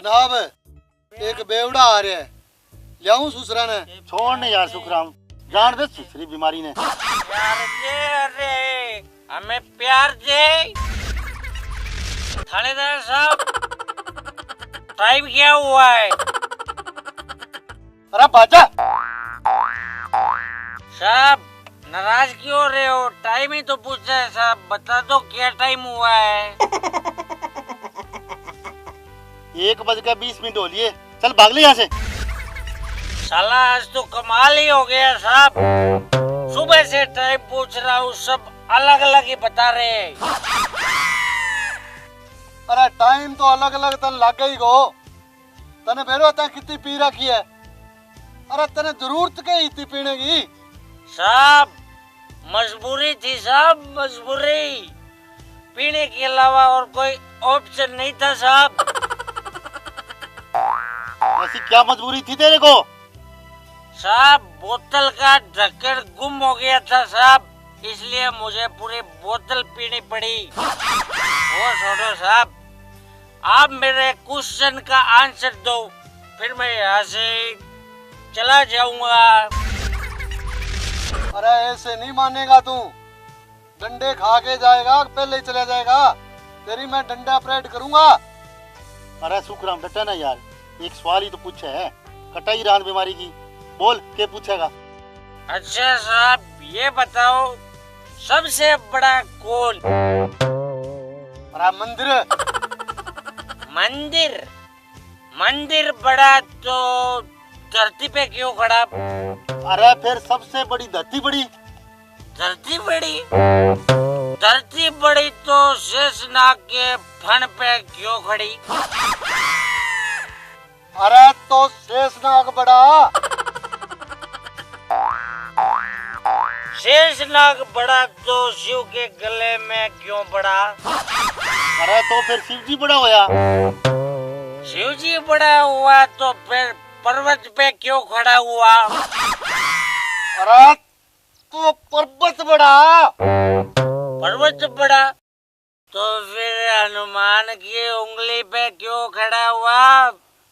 जनाब एक बेवड़ा आ रहा है, लियाऊं सुसरा ने? छोड़ने यार सुखराम, जान दे सुसरी बीमारी ने। प्यार दे, अरे हमें प्यार दे। थानेदार साहब टाइम क्या हुआ है? अरे बाजा साहब नाराज क्यों हो रहे हो? टाइम ही तो पूछा है साहब, बता दो क्या टाइम हुआ है। 1:20 हो लिए, चल भाग ले यहाँ से। साला आज तो कमाल ही हो गया साहब, सुबह से टाइम पूछ रहा हूँ, सब अलग अलग ही बता रहे हैं। अरे टाइम तो अलग अलग तन लग गई गो। तने बेरो ता कितनी पी रखी है? अरे तने जरूरत के इतनी पीने की? साहब मजबूरी थी साहब, मजबूरी, पीने के अलावा और कोई ऑप्शन नहीं था साहब। ऐसी क्या मजबूरी थी तेरे को? साहब बोतल का ढक्कन गुम हो गया था साहब, इसलिए मुझे पूरी बोतल पीनी पड़ी। वो छोड़ो साहब, आप मेरे क्वेश्चन का आंसर दो, फिर मैं यहाँ से चला जाऊंगा। अरे ऐसे नहीं मानेगा तू, डंडे खा के जाएगा, पहले ही चला जाएगा। तेरी मैं डंडा परेड करूंगा। अरे सुखराम डटा ना यार, एक सवाल ही तो पूछे है, कटाई रान बीमारी की, बोल क्या पूछेगा? अच्छा साहब ये बताओ, सबसे बड़ा कौन? अरे मंदिर। मंदिर? मंदिर बड़ा तो धरती पे क्यों खड़ा? अरे फिर सबसे बड़ी धरती बड़ी। धरती बड़ी? धरती बड़ी तो शेषनाग के फन पे क्यों खड़ी? अरे तो शेषनाग बड़ा। शेषनाग बड़ा तो शिव के गले में क्यों बड़ा? अरे तो फिर शिव जी बड़ा होया। शिव जी बड़ा हुआ तो फिर पर्वत पे क्यों खड़ा हुआ? अरे तो पर्वत बड़ा। पर्वत बड़ा तो फिर हनुमान की उंगली पे क्यों खड़ा हुआ?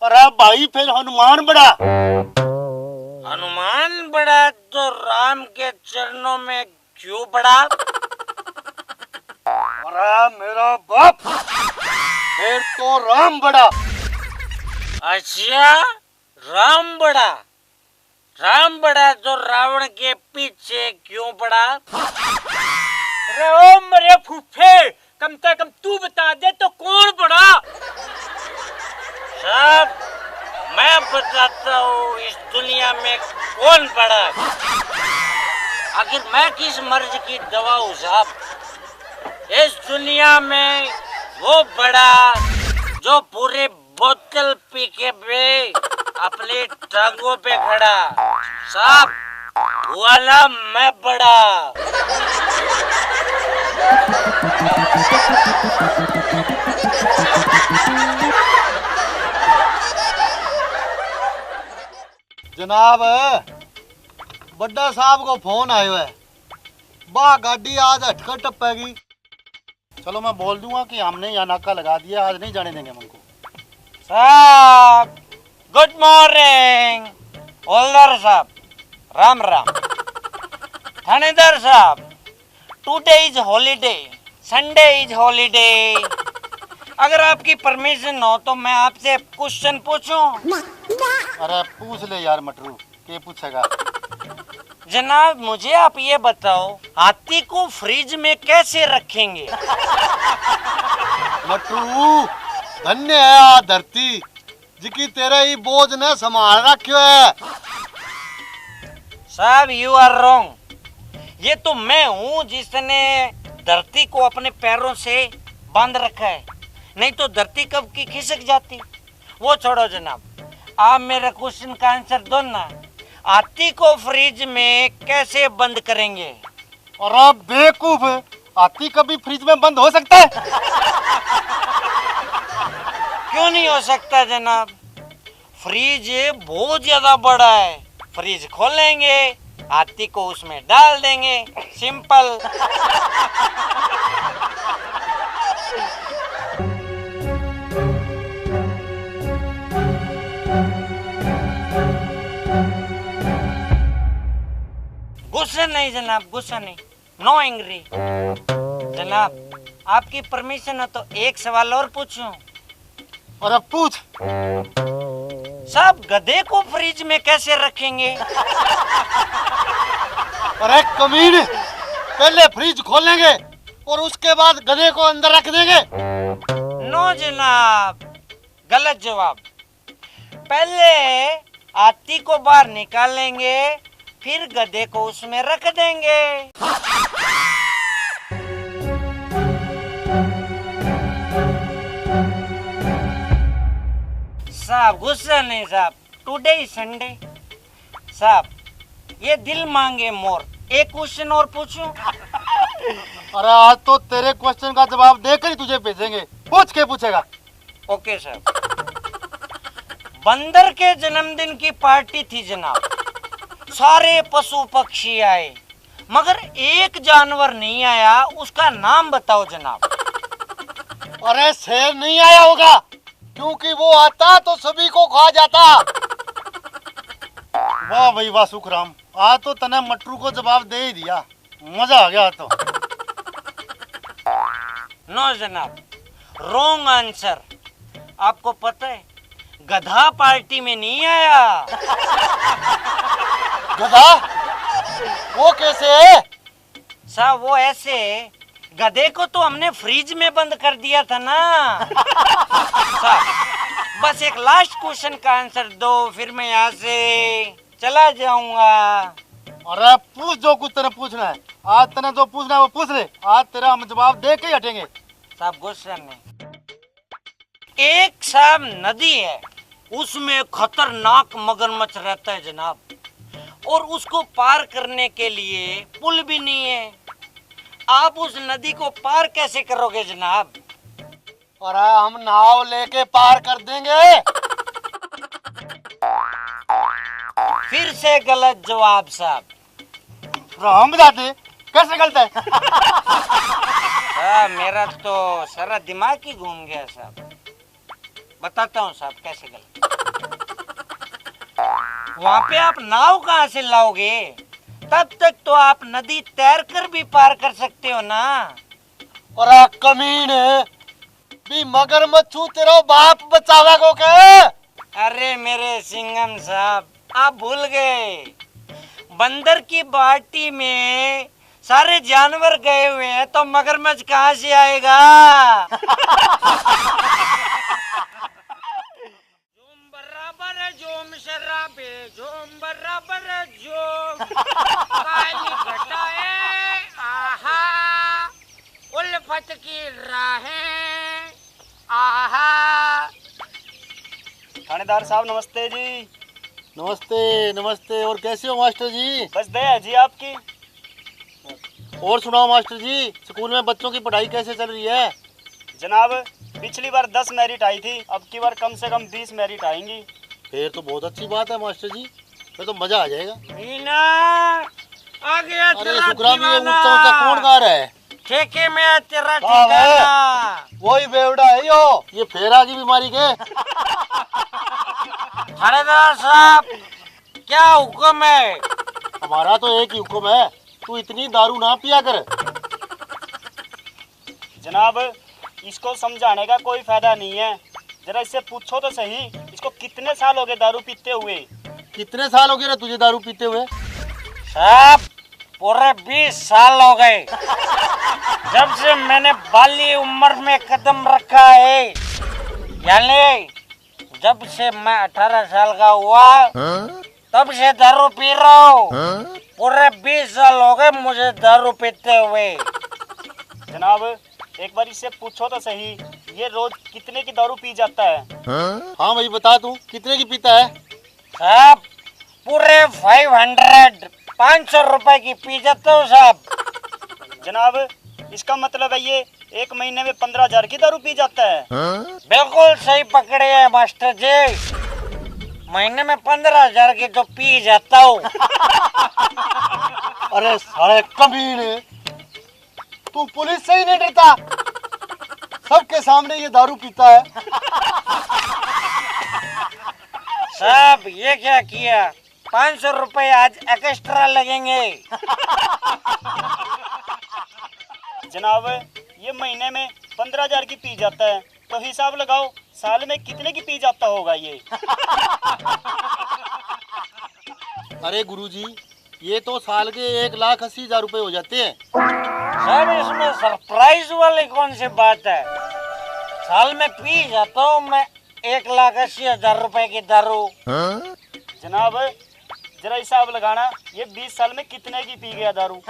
अरे भाई फिर हनुमान बड़ा। हनुमान बड़ा तो राम के चरणों में क्यों पड़ा? अरे मेरा बाप, फिर तो राम बड़ा। अच्छा राम बड़ा? राम बड़ा तो रावण के पीछे क्यों पड़ा? अरे ओ मेरे फूफे, कम से कम तू बता दे तो कौन बड़ा? साहब मैं बताता हूँ इस दुनिया में कौन बड़ा। आखिर मैं किस मर्ज की दवा हूँ साहब? इस दुनिया में वो बड़ा जो पूरे बोतल पी के भी अपने टांगों पे खड़ा, साहब वाला मैं बड़ा। जनाब बड्डा साहब को फोन आयो है, बा गाड़ी आज हटकर टपेगी। चलो मैं बोल दूंगा कि हमने यहाँ नाका लगा दिया, आज नहीं जाने देंगे हम उनको। साहब गुड मॉर्निंग। हवलदार साहब राम राम। थानेदार साहब today is holiday, Sunday is holiday. अगर आपकी परमिशन हो तो मैं आपसे क्वेश्चन पूछूं? अरे पूछ ले यार मटरू, क्या पूछेगा? जनाब मुझे आप ये बताओ, हाथी को फ्रिज में कैसे रखेंगे? मटरू धन्य है आ धरती, जिकी तेरे ही बोझ ने संभाल रखियो है। साहब यू आर रॉन्ग। ये तो मैं हूँ जिसने धरती को अपने पैरों से बांध रखा है, नहीं तो धरती कब की खिसक जाती। वो छोड़ो जनाब, आप मेरे क्वेश्चन का आंसर दो ना, हाथी को फ्रिज में कैसे बंद करेंगे? अरे बेवकूफ, हाथी कभी फ्रिज में बंद हो सकता है? क्यों नहीं हो सकता जनाब? फ्रिज बहुत ज्यादा बड़ा है, फ्रिज खोलेंगे, हाथी को उसमें डाल देंगे, सिंपल। गुस्सा नहीं जनाब, गुस्सा नहीं, नो एंग्री। जनाब आपकी परमिशन है तो एक सवाल और पूछूं? अरे पूछ। साहब गधे को फ्रिज में कैसे रखेंगे? अरे कमीने, पहले फ्रिज खोलेंगे और उसके बाद गधे को अंदर रख देंगे। नो जनाब, गलत जवाब। पहले हाथी को बाहर निकालेंगे, फिर गधे को उसमें रख देंगे। साहब गुस्सा नहीं साहब, टुडे इज संडे। साहब ये दिल मांगे मोर, एक क्वेश्चन और पूछूं? अरे आज तो तेरे क्वेश्चन का जवाब देकर ही तुझे भेजेंगे। पूछ के पूछेगा। ओके साहब। बंदर के जन्मदिन की पार्टी थी जनाब, सारे पशु पक्षी आए, मगर एक जानवर नहीं आया, उसका नाम बताओ जनाब। अरे शेर नहीं आया होगा, क्योंकि वो आता तो सभी को खा जाता। वाह भाई वाह सुखराम, आज तो तने मटरू को जवाब दे ही दिया, मजा आ गया तो। नो जनाब, रॉन्ग आंसर। आपको पता है गधा पार्टी में नहीं आया। गधा? वो कैसे है? साहब वो ऐसे, गधे को तो हमने फ्रिज में बंद कर दिया था ना। साहब बस एक लास्ट क्वेश्चन का आंसर दो, फिर मैं यहाँ से चला जाऊंगा। अरे पूछ जो कुछ तेने पूछना है, आज तने जो पूछना है वो पूछ ले, आज तेरा हम जवाब दे के ही हटेंगे। साहब गुस्सा नहीं। एक साहब नदी है, उसमें खतरनाक मगरमच्छ रहता है जनाब, और उसको पार करने के लिए पुल भी नहीं है। आप उस नदी को पार कैसे करोगे जनाब? अरे हम नाव लेके पार कर देंगे। फिर से गलत जवाब साहब। हम बताते कैसे गलत है। साहब मेरा तो सारा दिमाग ही घूम गया साहब। बताता हूँ साहब कैसे गलत। वहाँ पे आप नाव कहाँ से लाओगे? तब तक तो आप नदी तैर कर भी पार कर सकते हो ना। अरे कमीने, भी मगरमच्छ तेरा बाप बचावा को के? अरे मेरे सिंघम साहब आप भूल गए, बंदर की पार्टी में सारे जानवर गए हुए हैं तो मगरमच्छ कहाँ से आएगा? जोम बराबर है जोम शराबे, जोम बराबर है जोम काली घटाए, आहा उल्फत की राहें, आहा। थानेदार साहब नमस्ते जी। नमस्ते नमस्ते, और कैसे हो मास्टर जी? बस दया जी आपकी। और सुनाओ मास्टर जी, स्कूल में बच्चों की पढ़ाई कैसे चल रही है? जनाब पिछली बार 10 मेरिट आई थी, अब की बार कम से कम 20 मेरिट आएंगी। फिर तो बहुत अच्छी बात है मास्टर जी, फिर तो मजा आ जाएगा। मीना आ गया अरे तेरा शुक्राम, ये दीवाना। ऊंचा ऊंचा कौन गा रहा है? ठेके में है तेरा हाँ, ठिकाना। वही बेवड़ा है यो। ये फेरा की बीमारी के? थानेदार साहब क्या हुक्म है? हमारा तो एक ही हुक्म है, तू इतनी दारू ना पिया कर। जनाब इसको समझाने का कोई फायदा नहीं है, जरा इससे पूछो तो सही, इसको कितने साल हो गए दारू पीते हुए? कितने साल हो गए रे तुझे दारू पीते हुए? साहब पूरे 20 साल हो गए, जब से मैंने बाली उम्र में कदम रखा है, यानी जब से मैं 18 साल का हुआ तब से दारू पी रहा हूँ। पूरे 20 साल हो गए मुझे दारू पीते हुए। जनाब एक बार इससे पूछो तो सही, ये रोज कितने की दारू पी जाता है? हाँ भाई बता, तू कितने की पीता है? साहब पूरे 500 रुपए की पी जाता हूँ साहब। जनाब इसका मतलब है ये एक महीने में 15,000 की दारू पी जाता है। बिल्कुल सही पकड़े हैं मास्टर जी, महीने में 15,000 की तो पी जाता हूँ। अरे साले कमीने, तू पुलिस से ही नहीं डरता? सबके सामने ये दारू पीता है। साहब ये क्या किया, 500 रुपए आज एक्स्ट्रा लगेंगे। जनाब ये महीने में 15,000 की पी जाता है, तो हिसाब लगाओ साल में कितने की पी जाता होगा ये। अरे गुरुजी, ये तो साल के 1,80,000 रुपए हो जाते हैं। सर इसमें सरप्राइज वाली कौन सी बात है? साल में पी जाता हूँ मैं 1,80,000 रुपए की दारू। जनाब जरा हिसाब लगाना, ये 20 साल में कितने की पी गया दारू।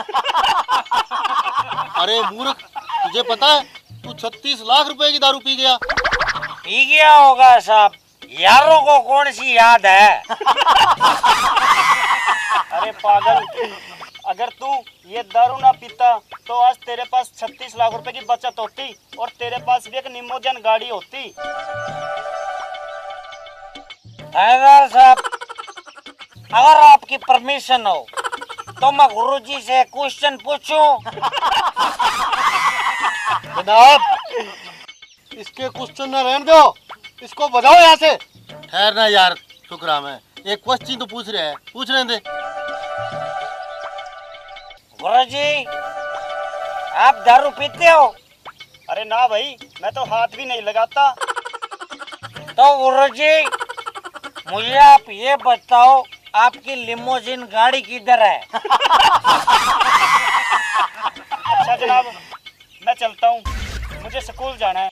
अरे मूर्ख, तुझे पता है तू 36 लाख रुपए की दारू पी गया। पी गया होगा साहब, यारों को कौन सी याद है। अरे पागल, अगर तू ये दारू ना पीता तो आज तेरे पास 36 लाख रुपए की बचत होती और तेरे पास भी एक निमोजन गाड़ी होती। थानेदार साहब, अगर आपकी परमिशन हो तो मैं गुरुजी से क्वेश्चन पूछूं? जनाब, इसके क्वेश्चन न रहने दो, इसको बजाओ यहाँ से। ठहर ना यार शुक्राम है, एक क्वेश्चन तो पूछ रहे हैं, पूछ रहे दे। गुरुजी, आप दारू पीते हो? अरे ना भाई, मैं तो हाथ भी नहीं लगाता। तो गुरुजी, मुझे आप ये बताओ, आपकी लिमोजिन गाड़ी किधर है? अच्छा जनाब, मैं चलता हूँ, मुझे स्कूल जाना है।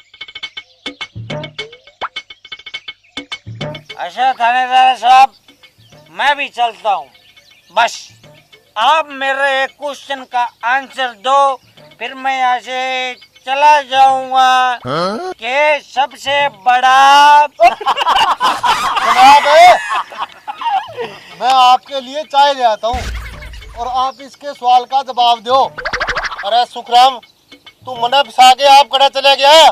अच्छा थानेदार साहब, मैं भी चलता हूँ। बस आप मेरे एक क्वेश्चन का आंसर दो, फिर मैं यहाँ से चला जाऊंगा। कि सबसे बड़ा जनाब, मैं आपके लिए चाय ले आता हूँ और आप इसके सवाल का जवाब दो। अरे सुखराम, तू मना फंसा के आप कड़ा चले गया।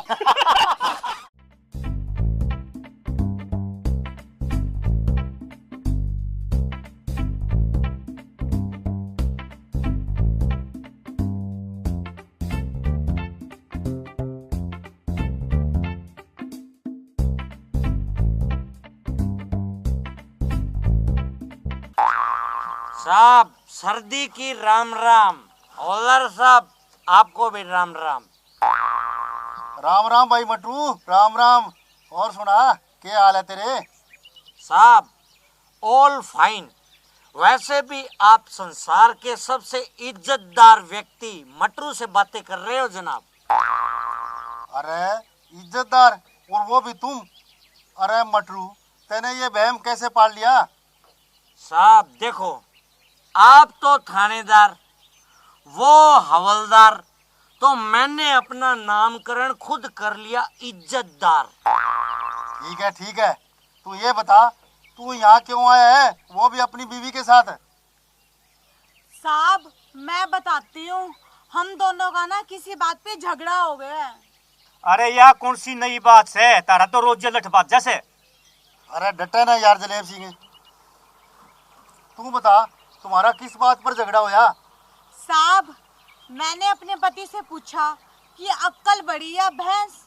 साहब सर्दी की राम राम। हौलदार साहब, आपको भी राम राम। राम राम भाई मटरू, राम राम। और सुना, क्या हाल है तेरे? साहब ऑल फाइन। वैसे भी आप संसार के सबसे इज्जतदार व्यक्ति मटरू से बातें कर रहे हो जनाब। अरे इज्जतदार, और वो भी तुम? अरे मटरू, तूने ये बहम कैसे पाल लिया? साहब देखो, आप तो थानेदार, वो हवलदार, तो मैंने अपना नामकरण खुद कर लिया इज्जतदार। ठीक है, तू ये बता, तू यहाँ क्यों आया है, वो भी अपनी बीवी के साथ? साहब मैं बताती हूँ, हम दोनों का ना किसी बात पे झगड़ा हो गया है। अरे यार कौन सी नई बात है, तारा तो रोज लठबाज जैसे। अरे डटे ना यार जलेब सिंह, तू बता तुम्हारा किस बात पर झगड़ा होया? साहब मैंने अपने पति से पूछा कि अक्कल बड़ी या भैंस,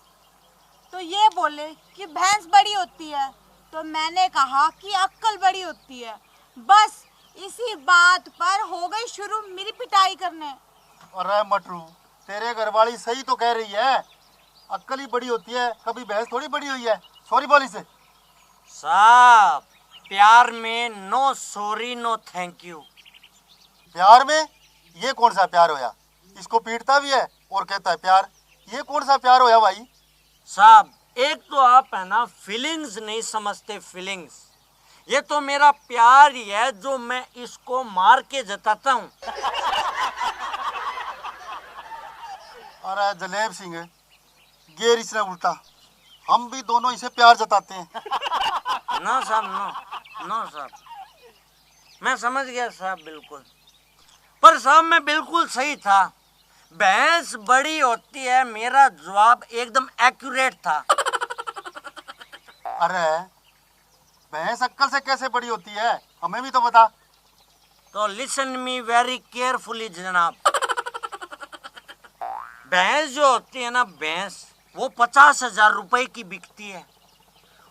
तो ये बोले कि भैंस बड़ी होती है, तो मैंने कहा कि अक्कल बड़ी होती है। बस इसी बात पर हो गई शुरू मेरी पिटाई करने। अरे मटरू, तेरे घरवाली सही तो कह रही है, अक्कल ही बड़ी होती है, कभी भैंस थोड़ी बड़ी हुई है। सॉरी बोली से। साहब प्यार में no sorry no thank you. प्यार में? ये कौन सा प्यार होया? इसको पीटता भी है और कहता है प्यार, ये कौन सा प्यार होया भाई? साहब एक तो आप है ना फीलिंग्स नहीं समझते, फीलिंग्स। ये तो मेरा प्यार ही है जो मैं इसको मार के जताता हूँ। अरे जलेब सिंह, गेर इसने उल्टा, हम भी दोनों इसे प्यार जताते हैं। नो साहब, नो साहब, मैं समझ गया साहब बिल्कुल, पर साहब मैं बिल्कुल सही था। भैंस बड़ी होती है, मेरा जवाब एकदम एक्यूरेट था। अरे भैंस अक्कल से कैसे बड़ी होती है, हमें भी तो बता। तो लिसन मी वेरी केयरफुली जनाब। भैंस जो होती है ना, भैंस वो 50,000 रुपए की बिकती है।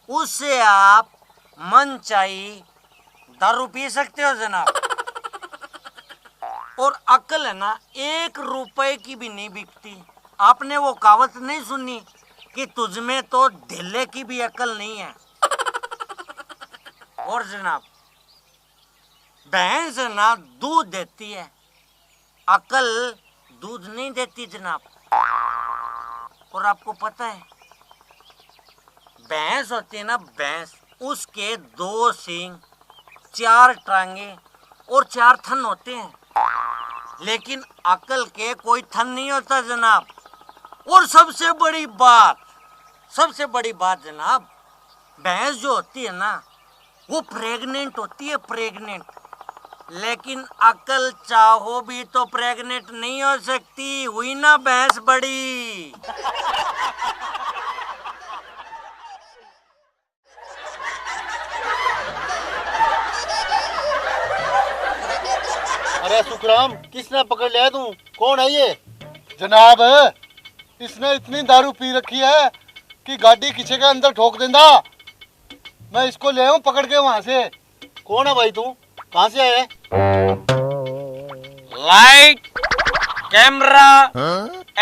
उससे आप मनचाही दारू पी सकते हो जनाब। और अक्ल है ना 1 रुपए की भी नहीं बिकती। आपने वो कहावत नहीं सुनी कि तुझमें तो ढिल्ले की भी अक्ल नहीं है। और जनाब भैंस है ना दूध देती है, अक्ल दूध नहीं देती जनाब। और आपको पता है भैंस होती है ना भैंस, उसके 2 सींग, 4 टांगे और 4 थन होते हैं, लेकिन अक्ल के कोई थन नहीं होता जनाब। और सबसे बड़ी बात जनाब, भैंस जो होती है ना वो प्रेग्नेंट होती है, प्रेग्नेंट। लेकिन अक्ल चाहो भी तो प्रेग्नेंट नहीं हो सकती, हुई ना भैंस बड़ी। अरे सुखराम, किसने पकड़ लिया तू? कौन है ये? जनाब इसने इतनी दारू पी रखी है कि गाड़ी किसी के अंदर ठोक देंदा। मैं इसको ले आऊं पकड़ के वहां से। कौन है भाई तू? कहाँ से आया है? Light camera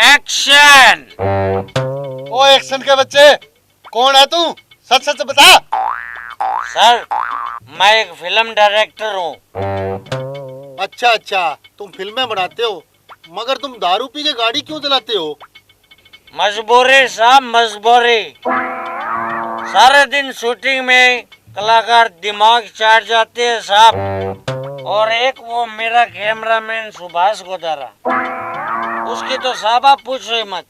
action. ओ एक्शन के बच्चे, कौन है तू? सच सच बता। सर मैं एक फिल्म डायरेक्टर हूँ। अच्छा, तुम फिल्में बनाते हो, मगर तुम दारू पी के गाड़ी क्यों चलाते हो? मजबूरी साहब, मजबूरी। सारे दिन शूटिंग में कलाकार दिमाग चाट जाते हैं साहब। और एक वो मेरा कैमरामैन सुभाष गोदारा, उसकी तो साहब आप पूछो ही मत।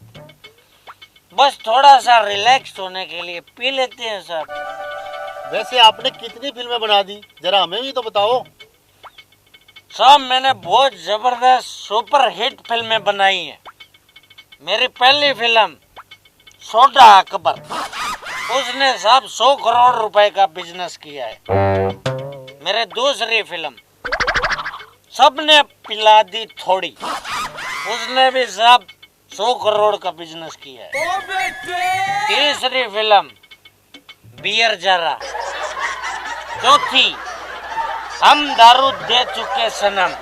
बस थोड़ा सा रिलैक्स होने के लिए पी लेते हैं साहब। वैसे आपने कितनी फिल्में बना दी, जरा हमें भी तो बताओ। साहब मैंने बहुत जबरदस्त सुपर हिट फिल्में बनाई हैं। मेरी पहली फिल्म सोडा अकबर, उसने साहब 100 करोड़ रुपए का बिजनेस किया है। मेरे दूसरी फिल्म सबने पिला दी थोड़ी, उसने भी साहब 100 करोड़ का बिजनेस किया है। तीसरी फिल्म बियर जरा। चौथी हम दारू दे चुके सनम।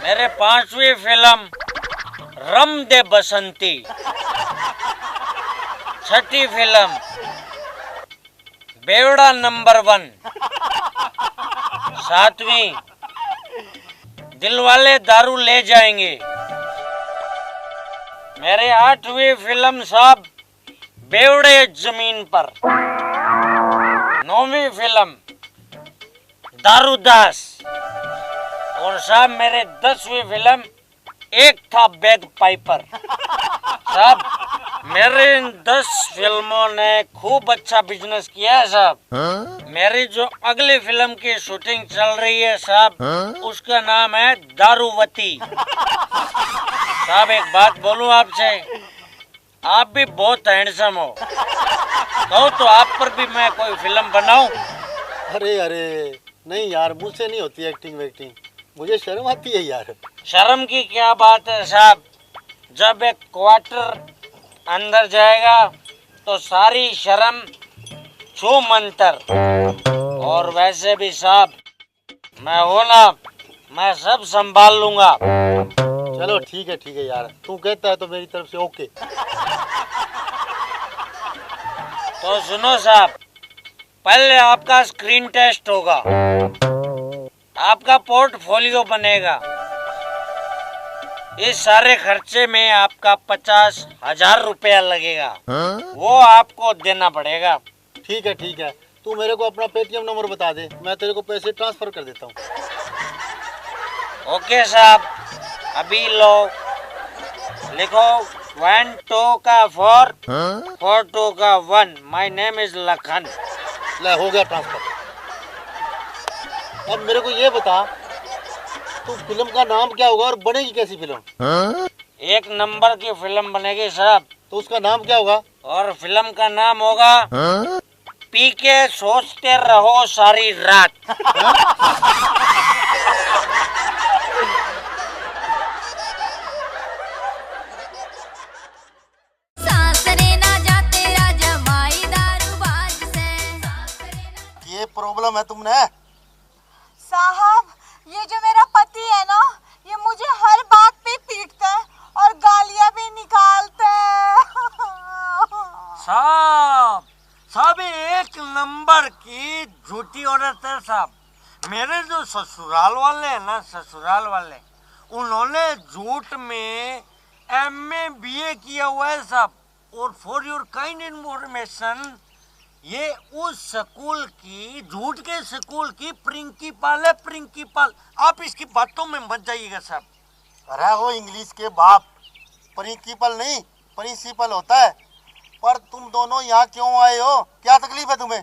मेरे 5वीं फिल्म रम दे बसंती। 6ठी फिल्म बेवड़ा नंबर 1। 7वीं दिलवाले दारू ले जाएंगे। मेरे 8वीं फिल्म साहब बेवड़े जमीन पर। 9वीं फिल्म दारूदास। और साहब मेरे 10वीं फिल्म एक था बैग पाइपर। साहब मेरे इन 10 फिल्मों ने खूब अच्छा बिजनेस किया है साहब। मेरी जो अगली फिल्म की शूटिंग चल रही है साहब, उसका नाम है दारूवती। साहब एक बात बोलूं आपसे, आप भी बहुत हैंडसम हो, कहो तो आप पर भी मैं कोई फिल्म बनाऊं। अरे नहीं यार, मुझसे नहीं होती एक्टिंग वेक्टिंग, मुझे शर्म आती है यार। शर्म की क्या बात है साहब, जब एक क्वार्टर अंदर जाएगा तो सारी शर्म छू मंतर। और वैसे भी साहब मैं हूं ना, मैं सब संभाल लूंगा। चलो ठीक है यार, तू कहता है तो मेरी तरफ से ओके। तो सुनो साहब, पहले आपका स्क्रीन टेस्ट होगा, आपका पोर्टफोलियो बनेगा। इस सारे खर्चे में आपका 50,000 रुपया लगेगा, वो आपको देना पड़ेगा। ठीक है, तू मेरे को अपना पेटीएम नंबर बता दे, मैं तेरे को पैसे ट्रांसफर कर देता हूँ। ओके साहब, अभी लो, लिखो 1 2 का 4 4 2 का 1। My name is Lakhan. ले हो गया ट्रांसफर। अब मेरे को ये बता, तू फिल्म का नाम क्या होगा और बनेगी कैसी फिल्म? एक नंबर की फिल्म बनेगी साहब। तो उसका नाम क्या होगा? और फिल्म का नाम होगा पी के सोचते रहो सारी रात। ये प्रॉब्लम है तुमने, बात है साहब, मेरे जो ससुराल वाले हैं ना, ससुराल वाले, उन्होंने झूठ में MA BA किया हुआ है साहब। और फॉर योर काइंड इन्फॉर्मेशन, ये उस स्कूल की, झूठ के स्कूल की प्रिंसिपल है, प्रिंसिपल। आप इसकी बातों में मत जाइएगा साहब। अरे वो इंग्लिश के बाप, प्रिंसिपल नहीं प्रिंसिपल होता है। पर तुम दोनों यहाँ क्यों आए हो, क्या तकलीफ है तुम्हें?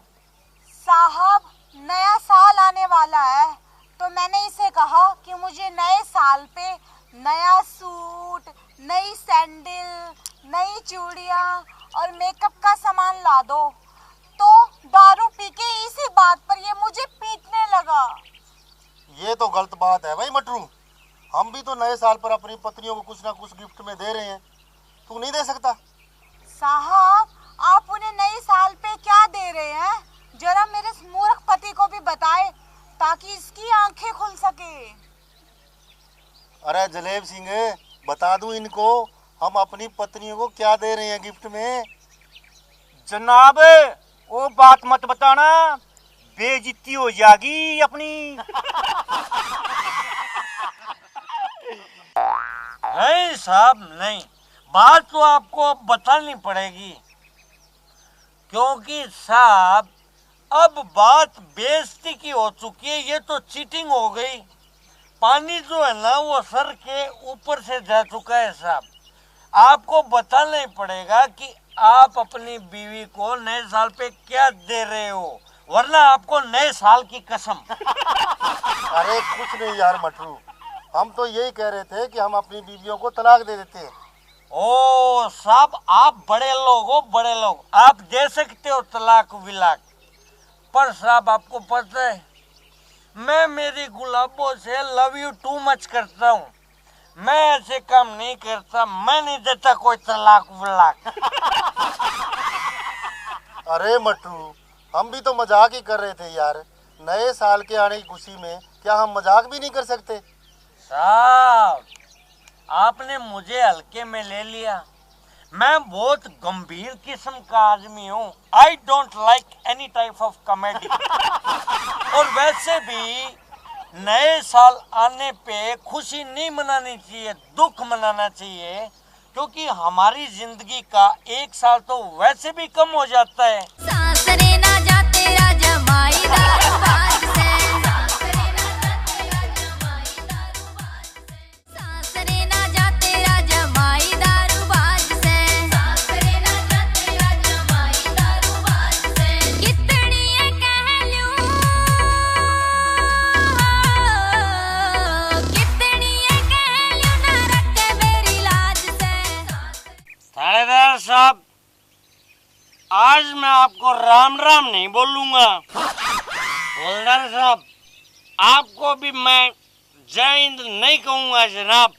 साहब, नया साल आने वाला है तो मैंने इसे कहा कि मुझे नए साल पे नया सूट, नई सैंडल, नई चूड़ियाँ और मेकअप का सामान ला दो। तो दारू पी के इसी बात पर ये मुझे पीटने लगा। ये तो गलत बात है भाई मटरू। हम भी तो नए साल पर अपनी पत्नियों को कुछ ना कुछ गिफ्ट में दे रहे हैं, तू नहीं दे सकता? साहब, आप उन्हें नए साल पे क्या दे रहे हैं? जरा मेरे मूर्ख पति को भी बताए ताकि इसकी आंखें खुल सके। अरे जलेब सिंह, बता दूं इनको हम अपनी पत्नियों को क्या दे रहे हैं गिफ्ट में? जनाब, वो बात मत बताना, बेइज्जती हो जाएगी अपनी। नहीं साहब नहीं, बात तो आपको बतानी पड़ेगी, क्योंकि साहब अब बात बेइज्जती की हो चुकी है। ये तो चीटिंग हो गई। पानी जो है ना वो सर के ऊपर से जा चुका है साहब। आपको बताना ही पड़ेगा कि आप अपनी बीवी को नए साल पे क्या दे रहे हो, वरना आपको नए साल की कसम। अरे कुछ नहीं यार मटरू, हम तो यही कह रहे थे कि हम अपनी बीवियों को तलाक दे देते हैं। ओ साहब, आप बड़े लोग हो, बड़े लोग, आप दे सकते हो तलाक विलाक। पर साहब आपको पता है, मैं मेरी गुलाबों से लव यू टू मच करता हूँ। मैं ऐसे काम नहीं करता, मैं नहीं देता कोई तलाक विलाक। अरे मटरू, हम भी तो मजाक ही कर रहे थे यार। नए साल के आने की खुशी में क्या हम मजाक भी नहीं कर सकते? साहब आपने मुझे हल्के में ले लिया। मैं बहुत गंभीर किस्म का आदमी हूँ। I don't like any type of comedy. और वैसे भी नए साल आने पे खुशी नहीं मनानी चाहिए, दुख मनाना चाहिए, क्योंकि हमारी जिंदगी का एक साल तो वैसे भी कम हो जाता है। सासरे ना जाते राजा माई दारूबाज से, सासरे ना जाते राजा माई दारूबाज से, सासरे ना जाते राजा माई दारूबाज से, सासरे ना जाते राजा माई दारूबाज से। कितनी ये कह लूं, कितनी ये कह लूं ना रखे मेरी लाज से। थानेदार साहब, आज मैं आपको राम राम नहीं बोलूंगा। हवलदार साहब, आपको भी मैं जय हिंद नहीं कहूंगा जनाब।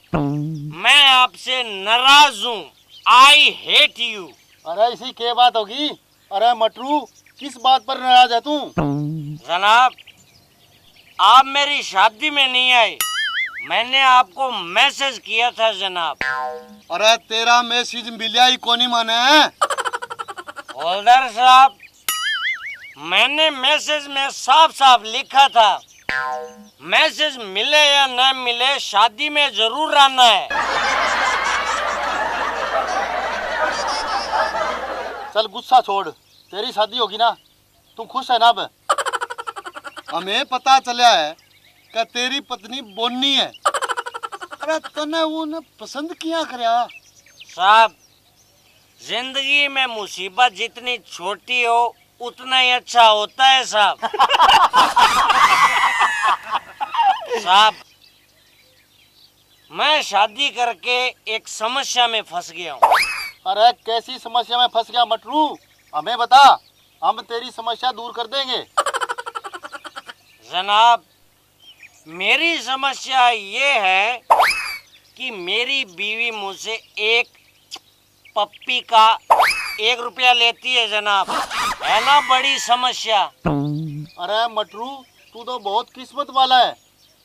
मैं आपसे नाराज हूँ। I hate you. अरे इसी के बात होगी। अरे मटरू, किस बात पर नाराज है तू? जनाब, आप मेरी शादी में नहीं आए। मैंने आपको मैसेज किया था जनाब। अरे तेरा मैसेज मिलिया ही कोनी माने है। हवलदार साहब, मैंने मैसेज में साफ साफ लिखा था, मैसेज मिले या न मिले शादी में जरूर आना है। चल गुस्सा छोड़, तेरी शादी होगी ना, तू खुश है ना? अब हमें पता चला है कि तेरी पत्नी बोनी है। अरे तने वो ने पसंद किया करया। साहब, जिंदगी में मुसीबत जितनी छोटी हो उतना ही अच्छा होता है साहब। साहब, मैं शादी करके एक समस्या में फंस गया हूँ। अरे कैसी समस्या में फंस गया मटरू, हमें बता, हम तेरी समस्या दूर कर देंगे। जनाब, मेरी समस्या ये है कि मेरी बीवी मुझसे एक पप्पी का 1 रुपया लेती है जनाब। है ना बड़ी समस्या। अरे मटरू, तू तो बहुत किस्मत वाला है।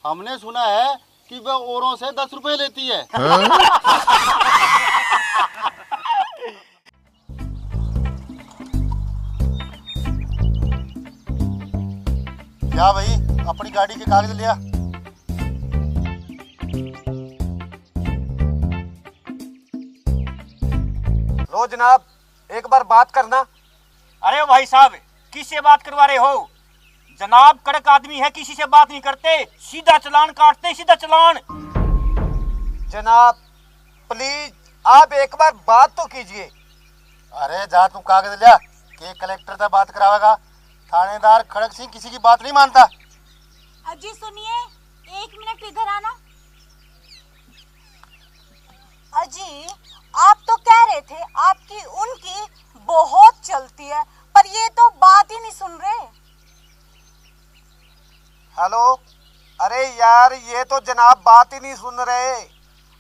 हमने सुना है कि वह औरों से 10 रुपए लेती है। क्या भाई, अपनी गाड़ी के कागज लिया? लो जनाब, एक बार बात करना। अरे भाई साहब, किससे बात करवा रहे हो? जनाब कड़क आदमी है, किसी से बात नहीं करते, सीधा चालान काटते, सीधा चालान। जनाब प्लीज आप एक बार बात तो कीजिए। अरे जा तू कागज लिया, के कलेक्टर से बात करावेगा। थानेदार खड़क सिंह किसी की बात नहीं मानता। अजी सुनिए, 1 मिनट इधर आना। अजी आप तो कह रहे थे आपकी उनकी बहुत चलती है, पर ये तो बात ही नहीं सुन रहे। हेलो, अरे यार ये तो जनाब बात ही नहीं सुन रहे।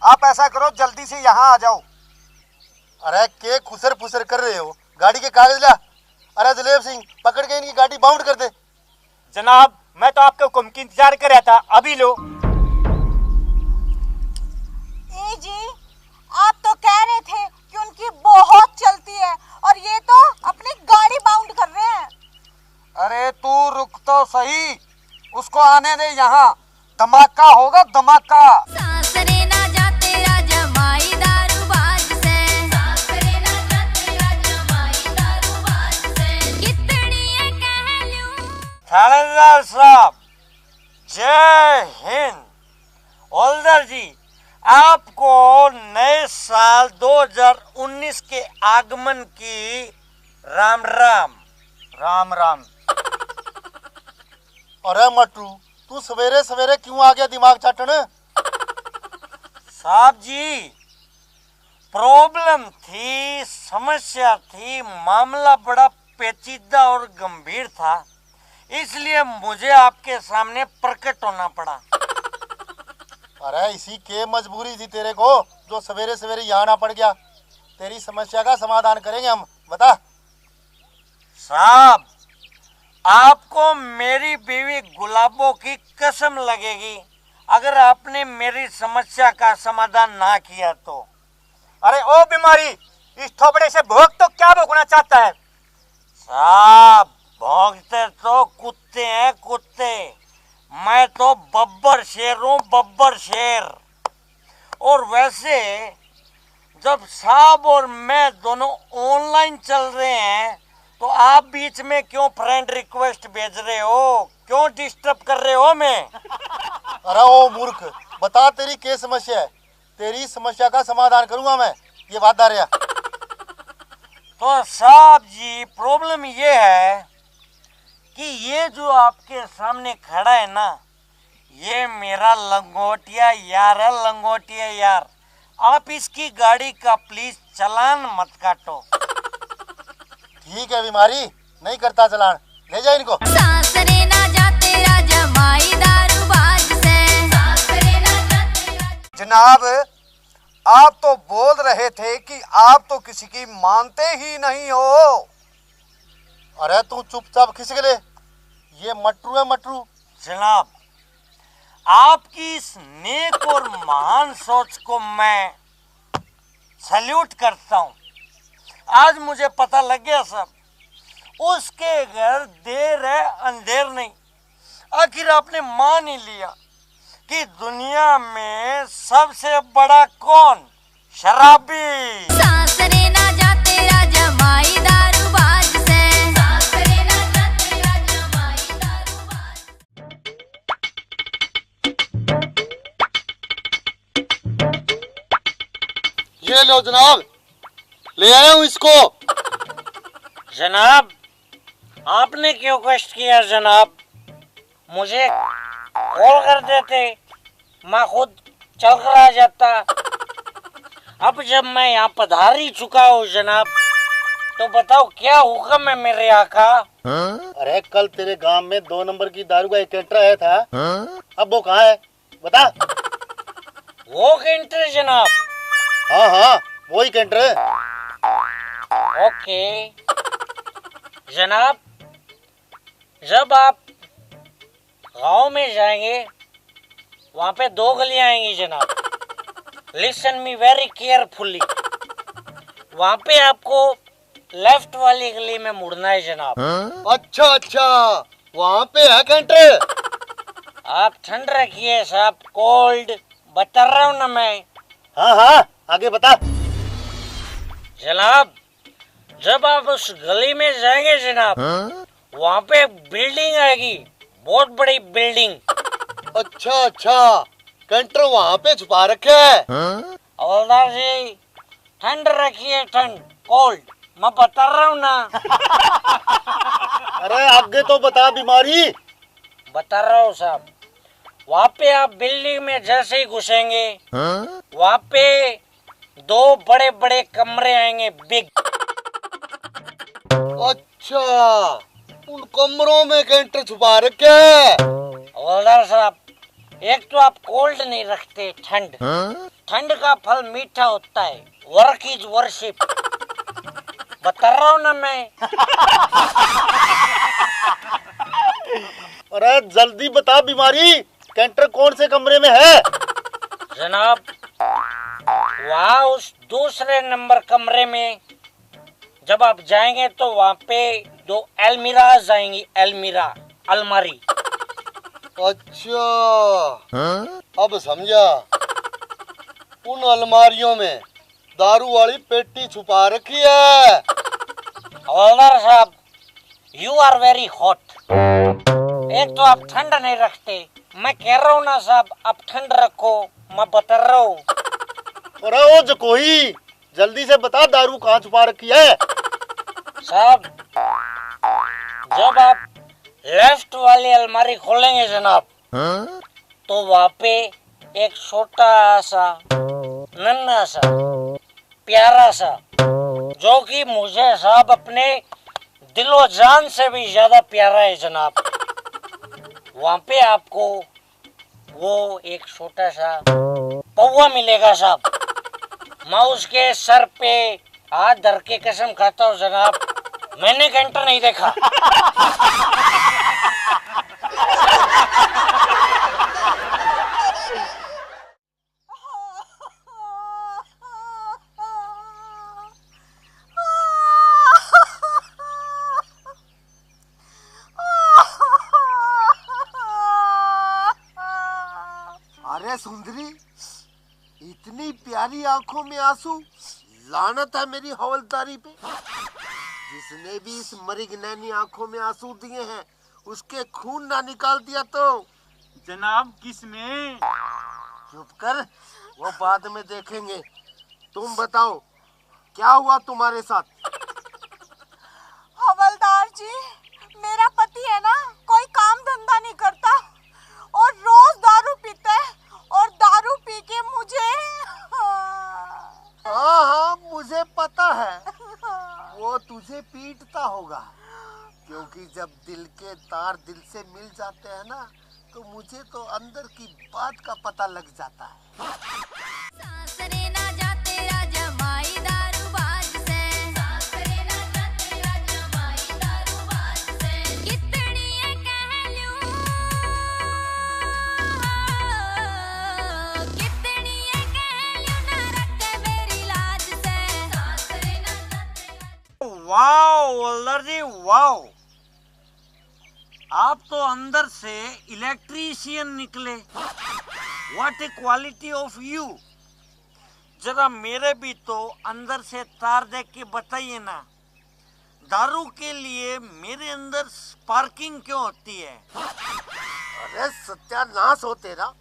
आप ऐसा करो जल्दी से यहाँ आ जाओ। अरे के खुसर फुसर कर रहे हो, गाड़ी के कागज ला। अरे दिलीप सिंह, पकड़ के इनकी गाड़ी बाउंड कर दे। जनाब मैं तो आपके हुक्म की इंतजार कर रहा था, अभी लो। ए जी, आप तो कह रहे थे कि उनकी बहुत चलती है और ये तो अपनी गाड़ी बाउंड कर रहे हैं। अरे तू रुक तो सही, उसको आने दे यहाँ, धमाका होगा धमाका। सासरे ना जा तेरा जमाई दारूबाज से, सासरे ना जा तेरा जमाई दारूबाज से, कितनी ये कह लूं। थानेदार साहब जय हिंद। हवलदार जी, आपको नए साल 2019 के आगमन की राम राम। राम राम। अरे मटरू, तू सवेरे सवेरे क्यों आ गया दिमाग चाटन? साहब जी प्रॉब्लम थी, समस्या थी, मामला बड़ा पेचीदा और गंभीर था, इसलिए मुझे आपके सामने प्रकट होना पड़ा। अरे इसी के मजबूरी थी तेरे को, जो सवेरे सवेरे यहाँ आना पड़ गया। तेरी समस्या का समाधान करेंगे हम, बता। साहब आपको मेरी बीवी गुलाबों की कसम लगेगी अगर आपने मेरी समस्या का समाधान ना किया तो। अरे ओ बीमारी, इस थोबड़े से भोग तो क्या भोगना चाहता है? साहब भौंकते तो कुत्ते हैं कुत्ते, मैं तो बब्बर शेर हूँ, बब्बर शेर। और वैसे जब साहब और मैं दोनों ऑनलाइन चल रहे हैं तो आप बीच में क्यों फ्रेंड रिक्वेस्ट भेज रहे हो, क्यों डिस्टर्ब कर रहे हो? मैं अरे ओ मूर्ख, बता तेरी क्या समस्या है? तेरी समस्या का समाधान करूंगा मैं, ये वादा रहा। तो साहब जी प्रॉब्लम ये है कि ये जो आपके सामने खड़ा है ना, ये मेरा लंगोटिया यार है, लंगोटिया यार। आप इसकी गाड़ी का प्लीज चालान मत काटो। ठीक है बीमारी, नहीं करता चलान, ले जा इनको। सासरे ना जा तेरा जमाई दारूबाज से, सासरे ना जा तेरा। जनाब आप तो बोल रहे थे कि आप तो किसी की मानते ही नहीं हो। अरे तू चुपचाप खिसक ले, ये मटरू है मटरू। जनाब आपकी इस नेक और महान सोच को मैं सैल्यूट करता हूँ। आज मुझे पता लग गया सब, उसके घर देर है अंधेर नहीं। आखिर आपने मान ही लिया कि दुनिया में सबसे बड़ा कौन? शराबी। सासरे ना जा तेरा जमाई दारूबाज से, सासरे ना जा तेरा जमाई दारूबाज। ये लो जनाब, ले आया हूँ इसको। जनाब आपने क्यों कष्ट किया जनाब? मुझे कॉल कर देते, मैं खुद चल कर आ जाता। अब जब मैं यहाँ पधार ही चुका हूँ जनाब, तो बताओ क्या हुक्म है मेरे आका? अरे कल तेरे गांव में 2 नंबर की दारू का एक कैंटर आया था, अब वो कहाँ है बता। वो कैंटर जनाब? हाँ हाँ वही कैंटर है। ओके जनाब, जब आप गांव में जाएंगे वहाँ पे 2 गलियां आएंगी जनाब। Listen me very carefully. वहाँ पे आपको लेफ्ट वाली गली में मुड़ना है जनाब। अच्छा अच्छा, वहाँ पे है कैंटर। आप ठंड रखिए साहब, कोल्ड बता रहा हूँ ना मैं। हाँ हाँ, आगे बता। जनाब, जब आप उस गली में जाएंगे जनाब, वहाँ पे एक बिल्डिंग आएगी, बहुत बड़ी बिल्डिंग। अच्छा अच्छा, कैंटर वहाँ पे छुपा रखे है। हवलदार जी, ठंड रखिए, ठंड, कोल्ड, मैं बता रहा हूँ ना। अरे आगे तो बता बीमारी। बता रहा हूँ साहब, वहाँ पे आप बिल्डिंग में जैसे ही घुसेंगे, वहाँ पे 2 बड़े बड़े कमरे आएंगे, बिग। अच्छा, उन कमरों में कैंटर छुपा रखे है। हवलदार साहब, एक तो आप कोल्ड नहीं रखते, ठंड। ठंड का फल मीठा होता है, वर्क इज वर्शिप, बता रहा हूँ ना मैं। अरे जल्दी बता बीमारी, कैंटर कौन से कमरे में है? जनाब, वहाँ उस दूसरे नंबर कमरे में जब आप जाएंगे तो वहाँ पे 2 अलमीराज आएंगी, अलमीरा, अलमारी। अच्छा, अब समझा। उन अलमारियों में दारू वाली पेटी छुपा रखी है। हवलदार साहब, यू आर वेरी हॉट। एक तो आप ठंड नहीं रखते, मैं कह रहा हूँ ना साहब, आप ठंड रखो, मैं बता रहा हूँ। अरे ओ जकोई, जल्दी से बता दारू कहाँ छुपा रखी है? साहब, जब आप लेफ्ट वाली अलमारी खोलेंगे जनाब, तो वहाँ पे एक छोटा सा, नन्हा सा, प्यारा सा, जो कि मुझे साहब अपने दिलो जान से भी ज्यादा प्यारा है जनाब, वहाँ पे आपको वो एक छोटा सा पौवा मिलेगा साहब। मैं उसके सर पे हाथ धर के कसम खाता हूँ जनाब, मैंने कैंटर नहीं देखा। अरे सुंदरी, इतनी प्यारी आंखों में आंसू, लानत है मेरी हवलदारी पे। जिसने भी इस मरिगनैनी आंखों में आंसू दिए हैं, उसके खून ना निकाल दिया तो। जनाब, किस में? चुप कर, वो बाद में देखेंगे। तुम बताओ, क्या हुआ तुम्हारे साथ? हवलदार जी, मेरा पति है ना, कोई काम धंधा नहीं करता और रोज दारू पीता है, और दारू पी के मुझे हाँ हाँ, मुझे पता है, वो तुझे पीटता होगा, क्योंकि जब दिल के तार दिल से मिल जाते हैं ना, तो मुझे तो अंदर की बात का पता लग जाता है। सासरे ना जाते राजा माई दारूबाज से, सासरे ना जाते राजा माई दारूबाज से, कितनी ये कह लूं, कितनी ये कह लूं, ना रखे मेरी लाज से, सासरे ना जाते। वाओ हवलदार जी, वाओ, आप तो अंदर से इलेक्ट्रीशियन निकले। What A quality of you. जरा मेरे भी तो अंदर से तार देख के बताइए ना, दारू के लिए मेरे अंदर स्पार्किंग क्यों होती है? अरे सत्यानाश हो तेरा,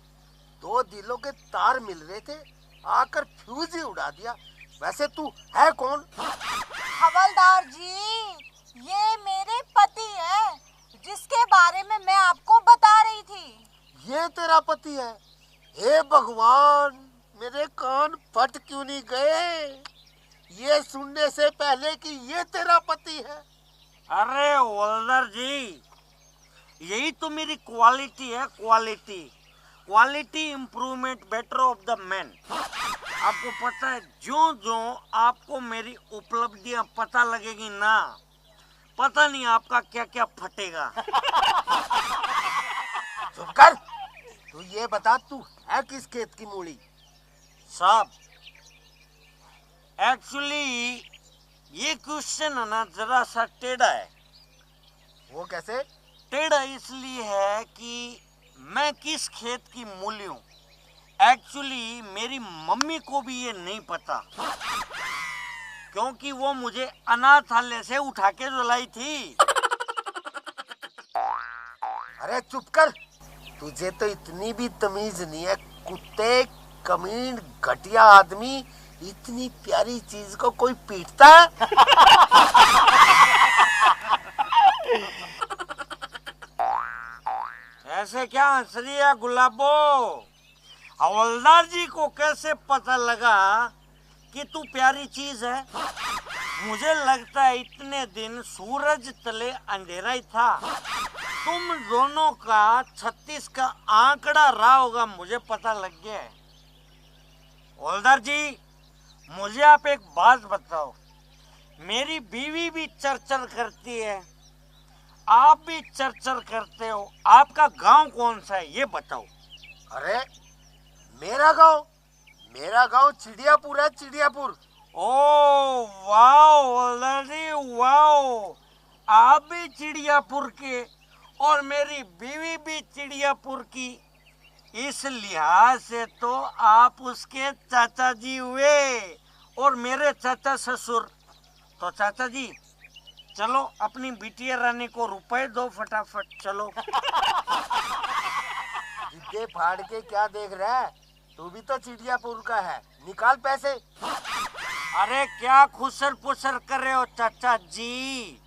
2 दिलों के तार मिल रहे थे, आकर फ्यूज ही उड़ा दिया। वैसे तू है कौन? हवलदार जी, ये मेरे पति है, जिसके बारे में मैं आपको बता रही थी। ये तेरा पति है? हे भगवान, मेरे कान फट क्यों नहीं गए ये सुनने से पहले कि ये तेरा पति है। अरे हवलदार जी, यही तो मेरी क्वालिटी है, quality improvement better of the man. आपको पता है, जो जो आपको मेरी उपलब्धियां पता लगेगी ना, पता नहीं आपका क्या क्या फटेगा। चुप कर, तू ये बता, तू है किस खेत की मूली? साहब, एक्चुअली ये क्वेश्चन है ना, जरा सा टेढ़ा है। वो कैसे? टेढ़ा इसलिए है कि मैं किस खेत की मूली हूँ। एक्चुअली मेरी मम्मी को भी ये नहीं पता, क्योंकि वो मुझे अनाथालय से उठा के जो लाई थी। अरे चुप कर, तुझे तो इतनी भी तमीज नहीं है। कुत्ते, कमीन, घटिया आदमी, इतनी प्यारी चीज को कोई पीटता है? ऐसे क्या हंस रही है गुलाबो? हवलदार जी को कैसे पता लगा कि तू प्यारी चीज है? मुझे लगता है इतने दिन सूरज तले अंधेरा ही था। तुम दोनों का 36 का आंकड़ा रहा होगा, मुझे पता लग गया है। हवलदार जी, मुझे आप एक बात बताओ। मेरी बीवी भी चरचर करती है, आप भी चरचर करते हो। आपका गांव कौन सा है ये बताओ। अरे मेरा गांव चिड़ियापुर है, चिड़ियापुर। ओ वाओ, वाओ, आप भी चिड़ियापुर के और मेरी बीवी भी चिड़ियापुर की। इस लिहाज से तो आप उसके चाचा जी हुए और मेरे चाचा ससुर। तो चाचा जी, चलो अपनी बिटिया रानी को रुपए दो फटाफट, चलो। जिद्दे फाड़ के क्या देख रहा है? तू भी तो चिड़ियापुर का है, निकाल पैसे। अरे क्या खुसर पुसर कर रहे हो चाचा जी?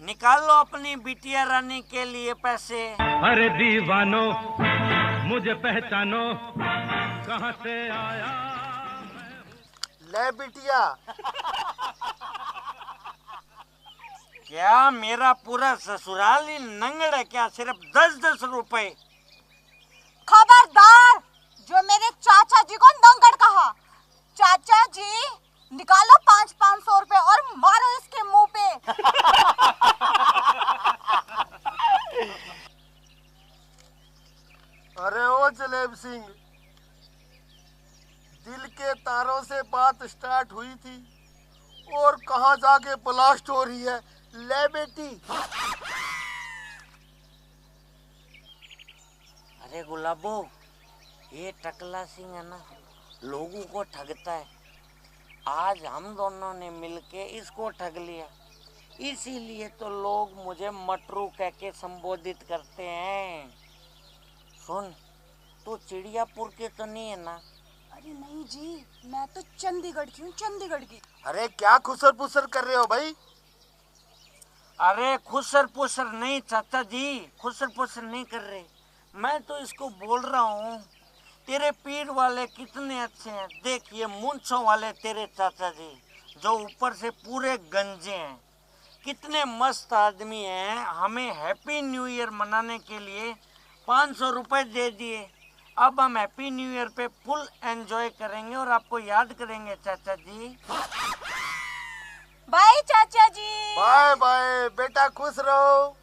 निकालो अपनी बिटिया रानी के लिए पैसे। अरे दीवानो मुझे पहचानो, कहाँ से आया? ले बिटिया। क्या मेरा पूरा ससुराल ही नंगड़ है क्या? सिर्फ 10-10 रुपए? खबरदार, जो मेरे चाचा जी को नंगड़ कहा। चाचा जी, निकालो 500-500 रुपए और मारो इसके मुंह पे। अरे ओ जलेब सिंह, दिल के तारों से बात स्टार्ट हुई थी और कहाँ जाके ब्लास्ट हो रही है। ले बेटी। अरे गुलाबो, ये टकला सिंह है ना, लोगों को ठगता है। आज हम दोनों ने मिलके इसको ठग लिया, इसीलिए तो लोग मुझे मटरू कह के संबोधित करते हैं। सुन, तू चिड़ियापुर के तो नहीं है ना? अरे नहीं जी, मैं तो चंडीगढ़ की हूँ, चंडीगढ़ की। अरे क्या खुसर पुसर कर रहे हो भाई? अरे खुसर पुसर नहीं चाचा जी, खुसर पुसर नहीं कर रहे। मैं तो इसको बोल रहा हूँ, तेरे पीठ वाले कितने अच्छे हैं। देखिए मूंछों वाले तेरे चाचा जी, जो ऊपर से पूरे गंजे हैं, कितने मस्त आदमी हैं। हमें हैप्पी न्यू ईयर मनाने के लिए 500 रुपए दे दिए। अब हम हैप्पी न्यू ईयर पे फुल एंजॉय करेंगे और आपको याद करेंगे चाचा जी। बाय चाचा जी। बाय बाय बेटा, खुश रहो।